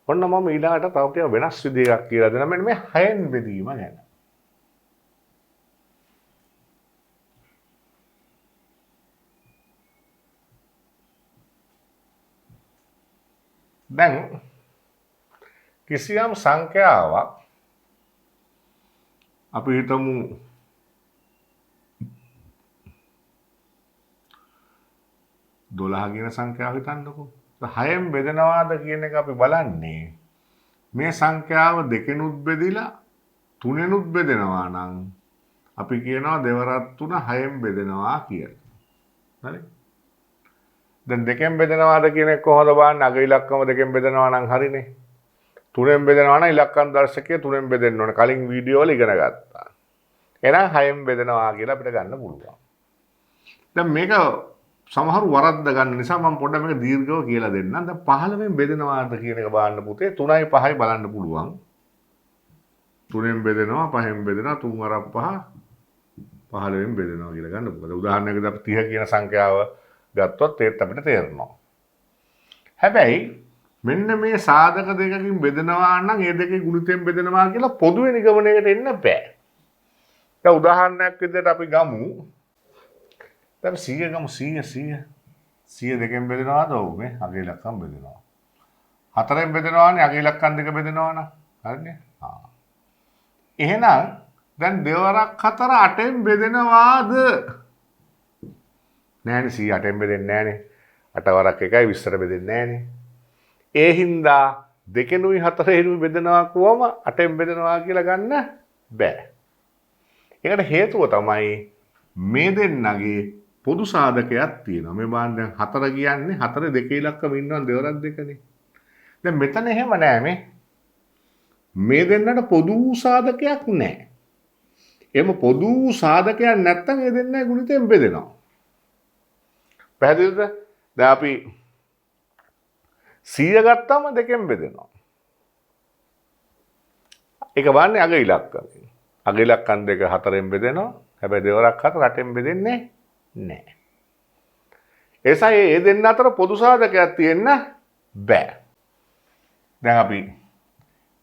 ඔන්න මම ඊළඟට තව ටිකක් වෙනස් විදිහක් කියලා දෙනවා මෙන්න මේ 6න් බෙදීම ගැන. දැන් කිසියම් සංඛ්‍යාවක් අපි හිතමු 12 කියන සංඛ්‍යාව හිතන්නකෝ. 6න් බෙදනවාද කියන එක අපි බලන්නේ මේ සංඛ්‍යාව දෙකෙනුත් බෙදිලා තුනෙනුත් බෙදෙනවා නම් අපි කියනවා දෙවරක් 3 6න් බෙදෙනවා කියලා. හරි? දැන් දෙකෙන් බෙදනවාද කියන එක කොහොමද බලන්නේ? අග ඉලක්කම දෙකෙන් බෙදනවා නම් හරිනේ. තුනෙන් බෙදනවා නම් ඉලක්කම් දර්ශකය තුනෙන් බෙදෙන්න ඕනේ. කලින් වීඩියෝ වල ඉගෙන ගත්තා. එහෙනම් 6න් බෙදනවා කියලා අපිට ගන්න පුළුවන්. දැන් මේක සමහරු වරද්ද ගන්න නිසා මම පොඩ්ඩක් මේක දීර්ඝව කියලා දෙන්නම්. දැන් 15න් බෙදනවාද කියන එක බලන්න පුතේ 3යි 5යි බලන්න පුළුවන්. 3න් බෙදනවා 5න් බෙදනවා 3 වරක් 5 15න් බෙදනවා කියලා ගන්න පුළුවන්. උදාහරණයකට අපි 30 කියන සංඛ්‍යාව ගත්තොත් ඒත් අපිට තේරෙනවා. හැබැයි මෙන්න මේ සාධක දෙකකින් බෙදනවා නම් ඒ දෙකේ ගුණිතෙන් බෙදනවා කියලා පොදුවේ නිගමනයකට එන්න බෑ. දැන් උදාහරණයක් විදිහට අපි ගමු. දැන් 100 ගමු 100 දෙකෙන් බෙදනවාද? ඔව් මේ අග ඉලක්කම් බෙදනවා. 4ෙන් බෙදනවානේ අග ඉලක්කම් දෙක බෙදනවා නම්. හරිනේ? එහෙනම් දැන් දෙවරක් 4 8ෙන් බෙදනවාද? නෑනේ 100 8ෙන් බෙදෙන්නේ නෑනේ. 8 වරක් 1යි 20ට බෙදෙන්නේ නෑනේ. ඒ හින්දා දෙකෙනුයි 4ෙනුයි බෙදනවා කොහොම 8ෙන් බෙදනවා කියලා ගන්න බෑ. ඒකට හේතුව තමයි මේ දෙන්නගේ පොදු සාධකයක් තියෙනවා. මේ බලන්න දැන් 4 කියන්නේ 4 දෙක ඉලක්කම ඉන්නවා දෙවරක් දෙකනේ. දැන් මෙතන එහෙම නෑ මේ දෙන්නට පොදු සාධකයක් නෑ. එහෙම පොදු සාධකයක් නැත්තම් මේ දෙන්නගේ ගුණිතෙන් බෙදෙනවා. පැහැදිලිද? දැන් අපි 100 ගත්තාම දෙකෙන් බෙදෙනවා. ඒක වන්නේ අග ඉලක්කම්. අග ඉලක්කම් දෙක 4ෙන් බෙදෙනවා. හැබැයි දෙවරක් 4 8ෙන් බෙදෙන්නේ නැහැ. එසයි මේ දෙන්න අතර පොදු සාධකයක් තියෙන්න බෑ. දැන් අපි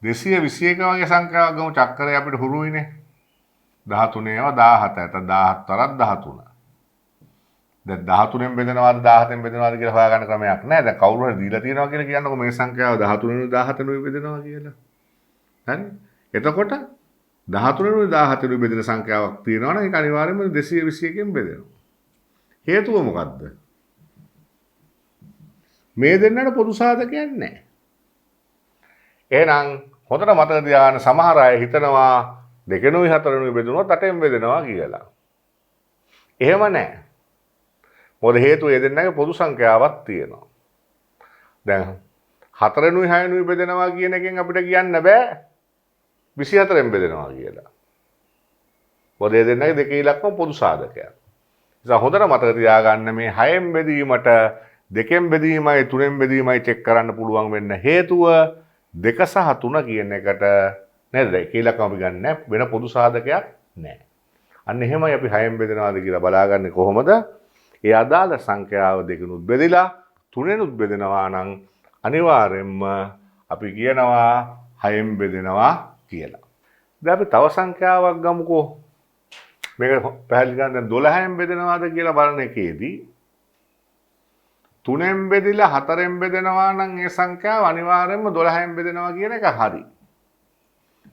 221 වගේ සංඛ්‍යාවක් ගමු. චක්‍රය අපිට හුරුයිනේ. 13 ඒවා 17. 17 වරක් 13. දැන් 13න් බෙදනවාද 17න් බෙදනවාද කියලා හොයාගන්න ක්‍රමයක් නැහැ. දැන් කවුරු හරි දීලා තියෙනවා කියලා කියන්නකො මේ සංඛ්‍යාව 13න් 17න් බෙදනවා කියලා. හරි? එතකොට 13න් 17න් බෙදෙන සංඛ්‍යාවක් තියෙනවා නම් ඒක අනිවාර්යයෙන්ම 221න් බෙදෙනවා. හේතුව මොකද්ද? මේ දෙන්නට පොදු සාධකයක් නැහැ. එහෙනම් හොඳට මතක තියාගන්න සමහර අය හිතනවා දෙකෙනුයි 4නුයි බෙදුනොත් 8න් බෙදනවා කියලා. එහෙම නැහැ. මොකද හේතුව ඒ දෙන්නගේ පොදු සංඛ්‍යාවක් තියෙනවා. දැන් 4නුයි 6නුයි බෙදනවා කියන එකෙන් අපිට කියන්න බෑ 24න් බෙදනවා කියලා. මොකද ඒ දෙන්නගේ දෙකේ ඉලක්කම පොදු සාධකයක්. නිසා හොඳට මතක තියාගන්න මේ 6න් බෙදීමට 2න් බෙදීමයි 3න් බෙදීමයි චෙක් කරන්න පුළුවන් වෙන්න හේතුව 2 සහ 3 කියන එකට නේද? ඒකේ ඉලක්කම අපි ගන්න වෙන පොදු සාධකයක් නැහැ. අන්න එහෙමයි අපි 6න් බෙදනවාද කියලා බලාගන්නේ කොහොමද? ඒ අදාළ සංඛ්‍යාව දෙකනුත් බෙදලා තුනෙනුත් බෙදනවා නම් අනිවාර්යෙන්ම අපි කියනවා 6න් බෙදෙනවා කියලා. දැන් අපි තව සංඛ්‍යාවක් ගමුකෝ. මේක පැහැදිලි කරන්න දැන් 12න් බෙදනවාද කියලා බලන එකේදී 3ෙන් බෙදලා 4ෙන් බෙදනවා නම් ඒ සංඛ්‍යාව අනිවාර්යෙන්ම 12න් බෙදනවා කියන එක හරි.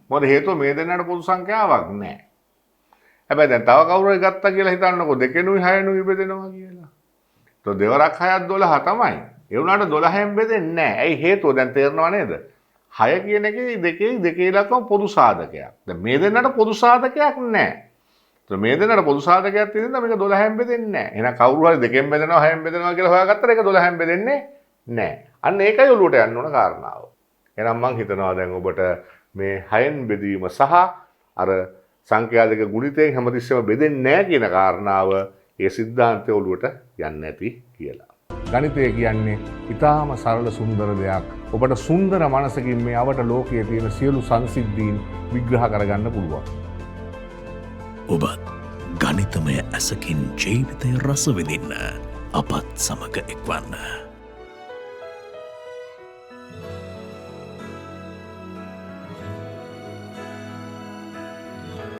මොකද හේතුව මේ දෙන්නට පොදු සංඛ්‍යාවක් නැහැ. හැබැයි දැන් තව කවුරු හරි ගත්තා කියලා හිතන්නකෝ දෙකෙනුයි 6නුයි බෙදෙනවා කියලා. તો දෙවරක් 6ක් 12 තමයි. ඒ වුණාට 12න් බෙදෙන්නේ නැහැ. ඇයි හේතුව දැන් තේරෙනව නේද? 6 කියන එකේ දෙකේ ඉලක්කම පොදු සාධකයක්. දැන් මේ දෙන්නට පොදු සාධකයක් නැහැ. તો මේ දෙන්නට පොදු සාධකයක් තියෙන නිසා මේක 12න් බෙදෙන්නේ නැහැ. එහෙනම් කවුරු හරි දෙකෙන් බෙදනවා 6න් බෙදනවා කියලා හොයාගත්තට ඒක 12න් බෙදෙන්නේ නැහැ. අන්න ඒකයි ඔලුවට යන්න ඕන කාරණාව. එහෙනම් මම හිතනවා දැන් ඔබට මේ 6න් බෙදීම සහ අර සංඛ්‍යා දෙක ගුණිතයෙන් හැමතිස්සෙම බෙදෙන්නේ නැහැ කියන කාරණාව ඒ સિદ્ધාන්තය ඔලුවට යන්නේ නැති කියලා. ගණිතය කියන්නේ ඊටාම සරල සුන්දර දෙයක්. ඔබට සුන්දර මනසකින් මේ අවට ලෝකයේ තියෙන සියලු සංසිද්ධීන් විග්‍රහ කරගන්න පුළුවන්. ඔබත් ගණිතමය ඇසකින් ජීවිතය රස විඳින්න අපත් සමග එක්වන්න.